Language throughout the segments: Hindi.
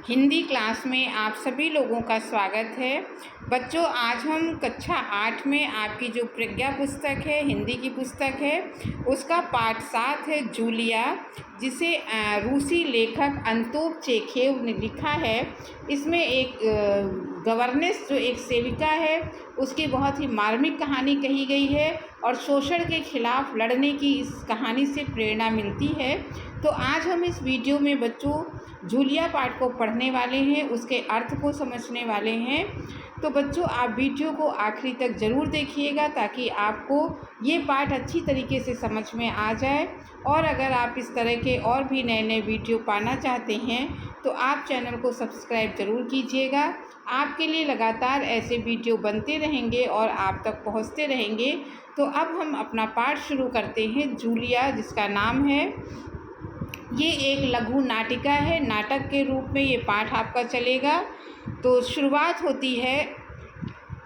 हिंदी क्लास में आप सभी लोगों का स्वागत है। बच्चों, आज हम कक्षा 8 में आपकी जो प्रज्ञा पुस्तक है, हिंदी की पुस्तक है, उसका पाठ 7 है जूलिया, जिसे रूसी लेखक अंतोन चेखेव ने लिखा है। इसमें एक गवर्नेंस जो एक सेविका है, उसकी बहुत ही मार्मिक कहानी कही गई है और शोषण के खिलाफ लड़ने की इस कहानी से प्रेरणा मिलती है। तो आज हम इस वीडियो में बच्चों जूलिया पाठ को पढ़ने वाले हैं, उसके अर्थ को समझने वाले हैं। तो बच्चों, आप वीडियो को आखिरी तक ज़रूर देखिएगा ताकि आपको ये पाठ अच्छी तरीके से समझ में आ जाए। और अगर आप इस तरह के और भी नए नए वीडियो पाना चाहते हैं तो आप चैनल को सब्सक्राइब ज़रूर कीजिएगा। आपके लिए लगातार ऐसे वीडियो बनते रहेंगे और आप तक पहुंचते रहेंगे। तो अब हम अपना पाठ शुरू करते हैं। जूलिया, जिसका नाम है, ये एक लघु नाटिका है। नाटक के रूप में ये पाठ आपका चलेगा। तो शुरुआत होती है,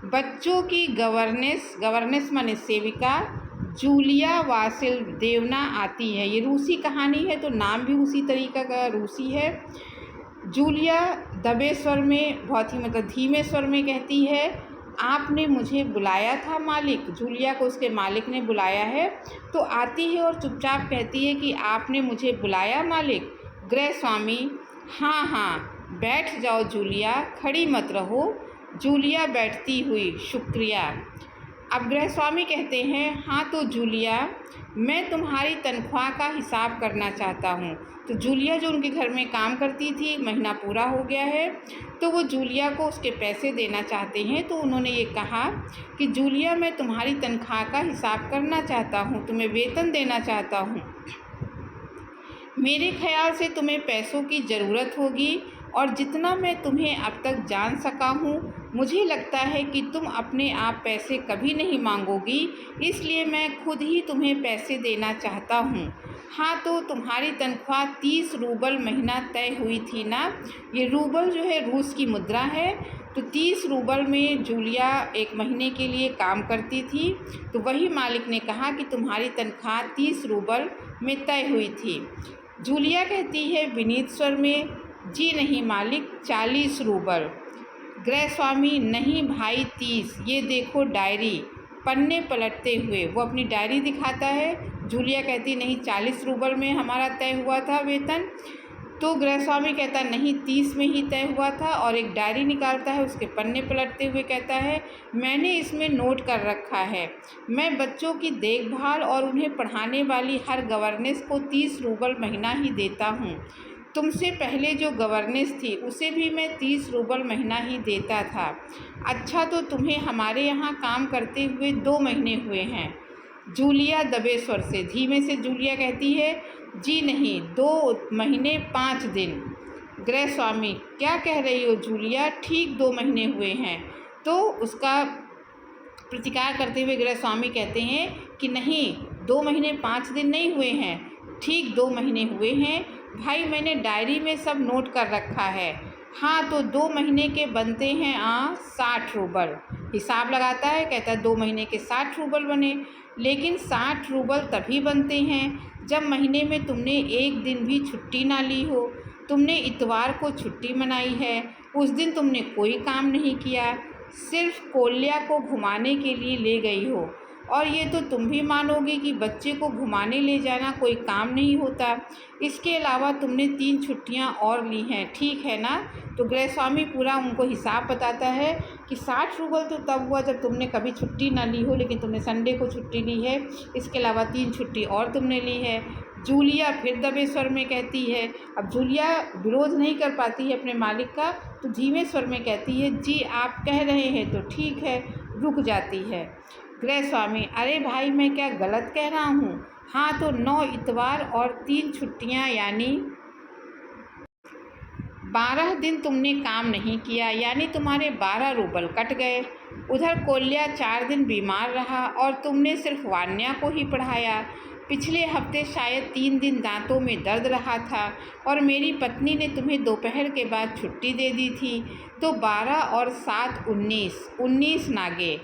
बच्चों की गवर्नेंस माने सेविका जूलिया वासिलदेवना आती है। ये रूसी कहानी है तो नाम भी उसी तरीका का रूसी है। जूलिया दबे स्वर में, बहुत ही धीमे स्वर में कहती है, आपने मुझे बुलाया था मालिक। जूलिया को उसके मालिक ने बुलाया है। तो आती है और चुपचाप कहती है कि आपने मुझे बुलाया मालिक। गृह स्वामी, हाँ हाँ बैठ जाओ जूलिया, खड़ी मत रहो। जूलिया बैठती हुई, शुक्रिया। अब गृह स्वामी कहते हैं, हाँ तो जूलिया, मैं तुम्हारी तनख्वाह का हिसाब करना चाहता हूँ। तो जूलिया जो उनके घर में काम करती थी, महीना पूरा हो गया है तो वो जूलिया को उसके पैसे देना चाहते हैं। तो उन्होंने ये कहा कि जूलिया, मैं तुम्हारी तनख्वाह का हिसाब करना चाहता हूँ, तुम्हें वेतन देना चाहता हूँ। मेरे ख्याल से तुम्हें पैसों की ज़रूरत होगी और जितना मैं तुम्हें अब तक जान सका हूँ, मुझे लगता है कि तुम अपने आप पैसे कभी नहीं मांगोगी, इसलिए मैं खुद ही तुम्हें पैसे देना चाहता हूँ। हाँ तो तुम्हारी तनख्वाह 30 रूबल महीना तय हुई थी ना। ये रूबल जो है रूस की मुद्रा है। तो 30 रूबल में जूलिया एक महीने के लिए काम करती थी। तो वही मालिक ने कहा कि तुम्हारी तनख्वाह 30 रूबल में तय हुई थी। जूलिया कहती है विनीत स्वर में, जी नहीं मालिक, 40 रूबल। गृह स्वामी, नहीं भाई 30, ये देखो डायरी। पन्ने पलटते हुए वो अपनी डायरी दिखाता है। जूलिया कहती, नहीं 40 रूबल में हमारा तय हुआ था वेतन। तो गृह स्वामी कहता, नहीं 30 में ही तय हुआ था, और एक डायरी निकालता है, उसके पन्ने पलटते हुए कहता है, मैंने इसमें नोट कर रखा है, मैं बच्चों की देखभाल और उन्हें पढ़ाने वाली हर गवर्नेंस को 30 रूबल महीना ही देता हूँ। तुमसे पहले जो गवर्नेंस थी उसे भी मैं 30 रूबल महीना ही देता था। अच्छा तो तुम्हें हमारे यहाँ काम करते हुए 2 महीने हुए हैं। जूलिया दबे स्वर से, धीमे से जूलिया कहती है, जी नहीं, 2 महीने 5 दिन। गृह स्वामी, क्या कह रही हो जूलिया, ठीक 2 महीने हुए हैं। तो उसका प्रतिकार करते हुए गृह स्वामी कहते हैं कि नहीं, 2 महीने 5 दिन नहीं हुए हैं, ठीक 2 महीने हुए हैं भाई, मैंने डायरी में सब नोट कर रखा है। हाँ तो 2 महीने के बनते हैं 60 रूबल। हिसाब लगाता है, कहता है 2 महीने के 60 रूबल बने। लेकिन 60 रूबल तभी बनते हैं जब महीने में तुमने एक दिन भी छुट्टी ना ली हो। तुमने इतवार को छुट्टी मनाई है, उस दिन तुमने कोई काम नहीं किया, सिर्फ कोल्या को घुमाने के लिए ले गई हो। और ये तो तुम भी मानोगी कि बच्चे को घुमाने ले जाना कोई काम नहीं होता। इसके अलावा तुमने 3 छुट्टियां और ली हैं, ठीक है ना। तो गृह स्वामी पूरा उनको हिसाब बताता है कि 60 रूबल तो तब हुआ जब तुमने कभी छुट्टी ना ली हो, लेकिन तुमने संडे को छुट्टी ली है, इसके अलावा 3 छुट्टी और तुमने ली है। जूलिया फिर दबे स्वर में कहती है, अब जूलिया विरोध नहीं कर पाती है अपने मालिक का, तो धीमे स्वर में कहती है, जी आप कह रहे हैं तो ठीक है। रुक जाती है। गृह स्वामी, अरे भाई मैं क्या गलत कह रहा हूँ। हाँ तो 9 इतवार और 3 छुट्टियाँ, यानी 12 दिन तुमने काम नहीं किया, यानी तुम्हारे 12 रूबल कट गए। उधर कोल्या 4 दिन बीमार रहा और तुमने सिर्फ वान्या को ही पढ़ाया। पिछले हफ्ते शायद 3 दिन दांतों में दर्द रहा था और मेरी पत्नी ने तुम्हें दोपहर के बाद छुट्टी दे दी थी। तो 12 और 7 19 19 नागे।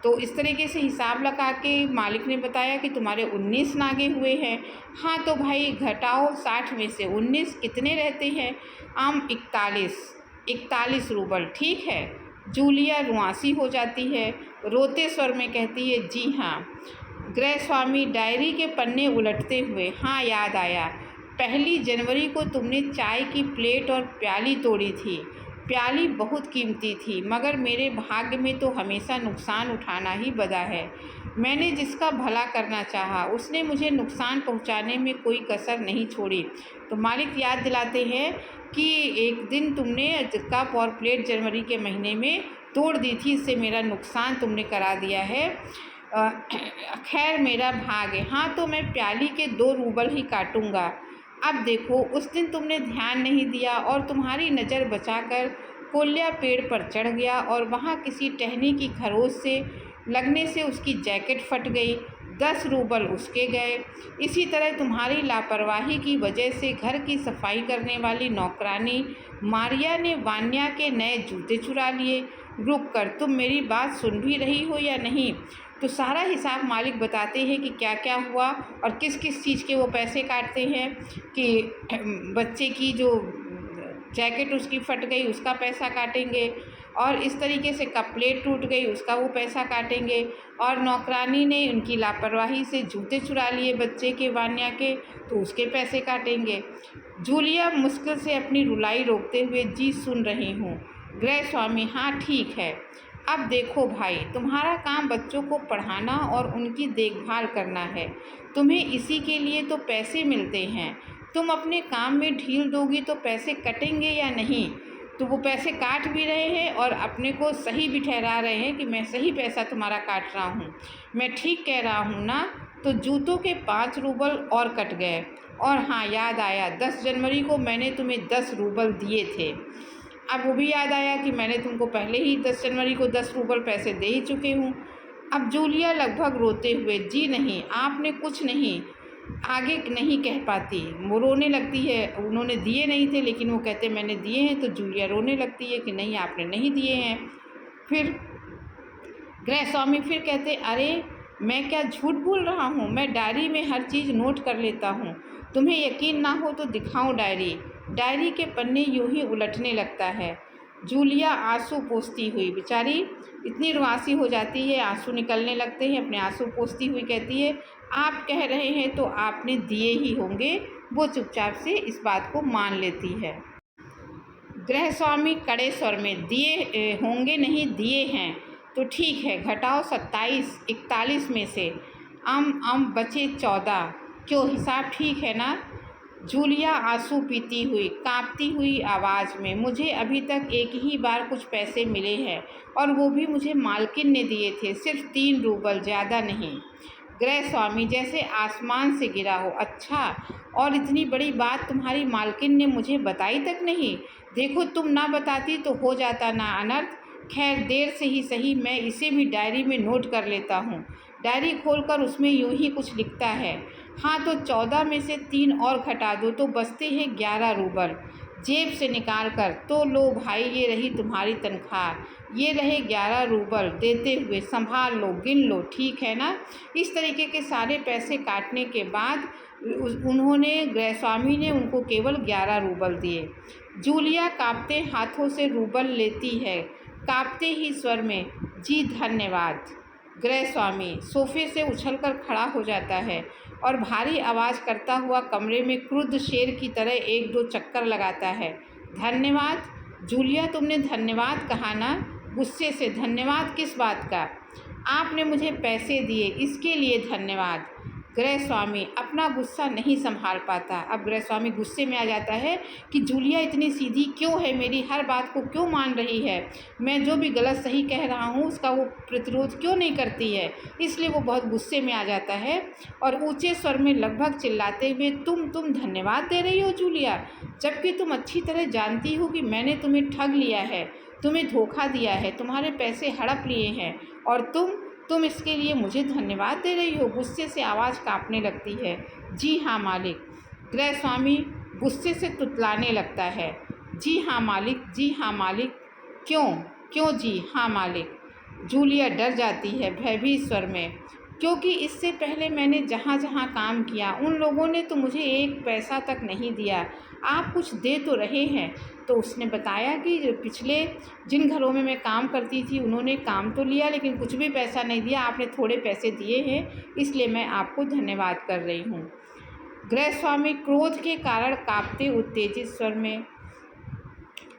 तो इस तरीके से हिसाब लगा के मालिक ने बताया कि तुम्हारे 19 नागे हुए हैं। हाँ तो भाई घटाओ 60 में से 19 कितने रहते हैं? 41 रूबल, ठीक है। जूलिया रुआंसी हो जाती है, रोते स्वर में कहती है, जी हाँ। गृह स्वामी डायरी के पन्ने उलटते हुए, हाँ याद आया, 1 जनवरी को तुमने चाय की प्लेट और प्याली तोड़ी थी। प्याली बहुत कीमती थी, मगर मेरे भाग्य में तो हमेशा नुकसान उठाना ही बदा है। मैंने जिसका भला करना चाहा उसने मुझे नुकसान पहुंचाने में कोई कसर नहीं छोड़ी। तो मालिक याद दिलाते हैं कि एक दिन तुमने कप और प्लेट जनवरी के महीने में तोड़ दी थी, इससे मेरा नुकसान तुमने करा दिया है। खैर मेरा भाग है। हाँ तो मैं प्याली के 2 रूबल ही काटूंगा। अब देखो, उस दिन तुमने ध्यान नहीं दिया और तुम्हारी नज़र बचाकर कोल्या पेड़ पर चढ़ गया और वहाँ किसी टहनी की खरोच से लगने से उसकी जैकेट फट गई। 10 रूबल उसके गए। इसी तरह तुम्हारी लापरवाही की वजह से घर की सफाई करने वाली नौकरानी मारिया ने वान्या के नए जूते चुरा लिए। रुक कर, तुम मेरी बात सुन भी रही हो या नहीं? तो सारा हिसाब मालिक बताते हैं कि क्या क्या हुआ और किस किस चीज़ के वो पैसे काटते हैं। कि बच्चे की जो जैकेट उसकी फट गई उसका पैसा काटेंगे, और इस तरीके से कप प्लेट टूट गई उसका वो पैसा काटेंगे, और नौकरानी ने उनकी लापरवाही से जूते चुरा लिए बच्चे के, वान्या के, तो उसके पैसे काटेंगे। जूलिया मुश्किल से अपनी रुलाई रोकते हुए, जी सुन रही हूँ। गृह स्वामी, हाँ ठीक है। अब देखो भाई, तुम्हारा काम बच्चों को पढ़ाना और उनकी देखभाल करना है। तुम्हें इसी के लिए तो पैसे मिलते हैं। तुम अपने काम में ढील दोगी तो पैसे कटेंगे या नहीं? तो वो पैसे काट भी रहे हैं और अपने को सही भी ठहरा रहे हैं कि मैं सही पैसा तुम्हारा काट रहा हूँ। मैं ठीक कह रहा हूँ ना? तो जूतों के 5 रूबल और कट गए। और हाँ याद आया, 10 जनवरी को मैंने तुम्हें 10 रूबल दिए थे। अब वो भी याद आया कि मैंने तुमको पहले ही 10 जनवरी को 10 रूबल पैसे दे ही चुके हूँ। अब जूलिया लगभग रोते हुए, जी नहीं, आपने कुछ नहीं, आगे नहीं कह पाती। वो रोने लगती है। उन्होंने दिए नहीं थे लेकिन वो कहते मैंने दिए हैं, तो जूलिया रोने लगती है कि नहीं आपने नहीं दिए हैं। फिर गृह स्वामी फिर कहते, अरे मैं क्या झूठ बोल रहा हूँ, मैं डायरी में हर चीज़ नोट कर लेता हूँ। तुम्हें यकीन ना हो तो दिखाऊं डायरी। डायरी के पन्ने यूं ही उलटने लगता है। जूलिया आंसू पोंछती हुई, बेचारी इतनी रुआसी हो जाती है, आंसू निकलने लगते हैं, अपने आंसू पोंछती हुई कहती है, आप कह रहे हैं तो आपने दिए ही होंगे। वो चुपचाप से इस बात को मान लेती है। गृह स्वामी कड़े स्वर में, दिए होंगे नहीं, दिए हैं। तो ठीक है, घटाओ 27, 41 में से बचे 14। क्यों, हिसाब ठीक है ना? जूलिया आंसू पीती हुई, कांपती हुई आवाज़ में, मुझे अभी तक एक ही बार कुछ पैसे मिले हैं और वो भी मुझे मालकिन ने दिए थे, सिर्फ 3 रूबल, ज़्यादा नहीं। गृह स्वामी, जैसे आसमान से गिरा हो। अच्छा, और इतनी बड़ी बात तुम्हारी मालकिन ने मुझे बताई तक नहीं? देखो, तुम ना बताती तो हो जाता ना अनर्थ। खैर देर से ही सही, मैं इसे भी डायरी में नोट कर लेता हूँ। डायरी खोलकर उसमें यूं ही कुछ लिखता है, हाँ तो 14 में से 3 और घटा दो तो बचते हैं 11 रूबल। जेब से निकाल कर, तो लो भाई, ये रही तुम्हारी तनख्वाह, ये रहे 11 रूबल, देते हुए संभाल लो, गिन लो, ठीक है ना? इस तरीके के सारे पैसे काटने के बाद उन्होंने, गृह स्वामी ने उनको केवल 11 रूबल दिए। जूलिया कांपते हाथों से रूबल लेती है, कांपते ही स्वर में, जी धन्यवाद। गृह स्वामी सोफे से उछलकर खड़ा हो जाता है और भारी आवाज़ करता हुआ कमरे में क्रुद्ध शेर की तरह 1-2 चक्कर लगाता है। धन्यवाद? जूलिया, तुमने धन्यवाद कहा ना? गुस्से से, धन्यवाद किस बात का? आपने मुझे पैसे दिए, इसके लिए धन्यवाद। गृह स्वामी अपना गुस्सा नहीं संभाल पाता। अब गृह स्वामी गुस्से में आ जाता है कि जूलिया इतनी सीधी क्यों है, मेरी हर बात को क्यों मान रही है, मैं जो भी गलत सही कह रहा हूँ उसका वो प्रतिरोध क्यों नहीं करती है। इसलिए वो बहुत गुस्से में आ जाता है और ऊंचे स्वर में लगभग चिल्लाते हुए, तुम धन्यवाद दे रही हो जूलिया, जबकि तुम अच्छी तरह जानती हो कि मैंने तुम्हें ठग लिया है, तुम्हें धोखा दिया है, तुम्हारे पैसे हड़प लिए हैं, और तुम इसके लिए मुझे धन्यवाद दे रही हो। गुस्से से आवाज़ कांपने लगती है। जी हाँ मालिक। गृह स्वामी गुस्से से तुतलाने लगता है। जी हाँ मालिक, जी हाँ मालिक। क्यों जी हाँ मालिक। जूलिया डर जाती है भयभीत स्वर में, क्योंकि इससे पहले मैंने जहाँ जहाँ काम किया उन लोगों ने तो मुझे एक पैसा तक नहीं दिया। आप कुछ दे तो रहे हैं। तो उसने बताया कि जो पिछले जिन घरों में मैं काम करती थी उन्होंने काम तो लिया लेकिन कुछ भी पैसा नहीं दिया। आपने थोड़े पैसे दिए हैं, इसलिए मैं आपको धन्यवाद कर रही हूँ। गृहस्वामी क्रोध के कारण कांपते उत्तेजित स्वर में,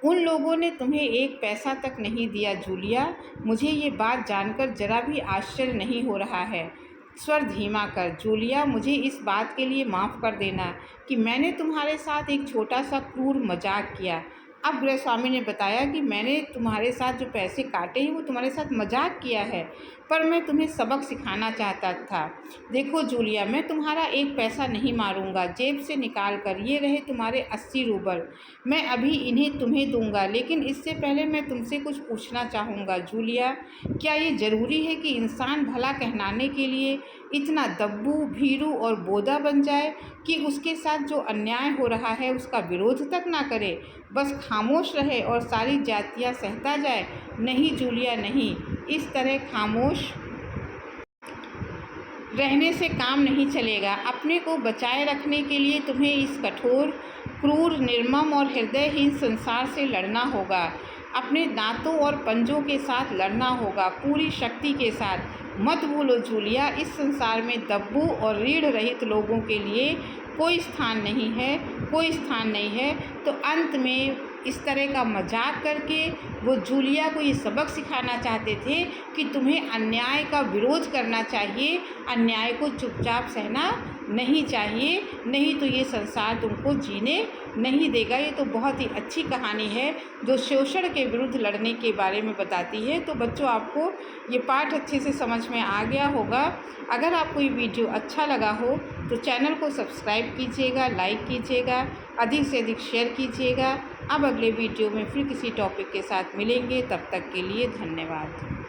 उन लोगों ने तुम्हें एक पैसा तक नहीं दिया जूलिया। मुझे ये बात जानकर जरा भी आश्चर्य नहीं हो रहा है। स्वर धीमा कर, जूलिया मुझे इस बात के लिए माफ़ कर देना कि मैंने तुम्हारे साथ एक छोटा सा क्रूर मजाक किया। अब गृहस्वामी ने बताया कि मैंने तुम्हारे साथ जो पैसे काटे हैं वो तुम्हारे साथ मजाक किया है, पर मैं तुम्हें सबक सिखाना चाहता था। देखो जूलिया, मैं तुम्हारा एक पैसा नहीं मारूंगा। जेब से निकाल कर ये रहे तुम्हारे 80 रूबल। मैं अभी इन्हें तुम्हें दूंगा, लेकिन इससे पहले मैं तुमसे कुछ पूछना चाहूँगा जूलिया। क्या ये ज़रूरी है कि इंसान भला कहलाने के लिए इतना दब्बू, भीरू और बोधा बन जाए कि उसके साथ जो अन्याय हो रहा है उसका विरोध तक ना करे, बस खामोश रहे और सारी जातियाँ सहता जाए? नहीं जूलिया, नहीं। इस तरह खामोश रहने से काम नहीं चलेगा। अपने को बचाए रखने के लिए तुम्हें इस कठोर, क्रूर, निर्मम और हृदयहीन संसार से लड़ना होगा। अपने दांतों और पंजों के साथ लड़ना होगा, पूरी शक्ति के साथ। मत भूलो जूलिया, इस संसार में दब्बू और रीढ़ रहित लोगों के लिए कोई स्थान नहीं है, कोई स्थान नहीं है। तो अंत में इस तरह का मजाक करके वो जूलिया को ये सबक सिखाना चाहते थे कि तुम्हें अन्याय का विरोध करना चाहिए, अन्याय को चुपचाप सहना नहीं चाहिए, नहीं तो ये संसार तुमको जीने नहीं देगा। ये तो बहुत ही अच्छी कहानी है जो शोषण के विरुद्ध लड़ने के बारे में बताती है। तो बच्चों, आपको ये पाठ अच्छे से समझ में आ गया होगा। अगर आपको ये वीडियो अच्छा लगा हो तो चैनल को सब्सक्राइब कीजिएगा, लाइक कीजिएगा, अधिक से अधिक शेयर कीजिएगा। अब अगले वीडियो में फिर किसी टॉपिक के साथ मिलेंगे, तब तक के लिए धन्यवाद।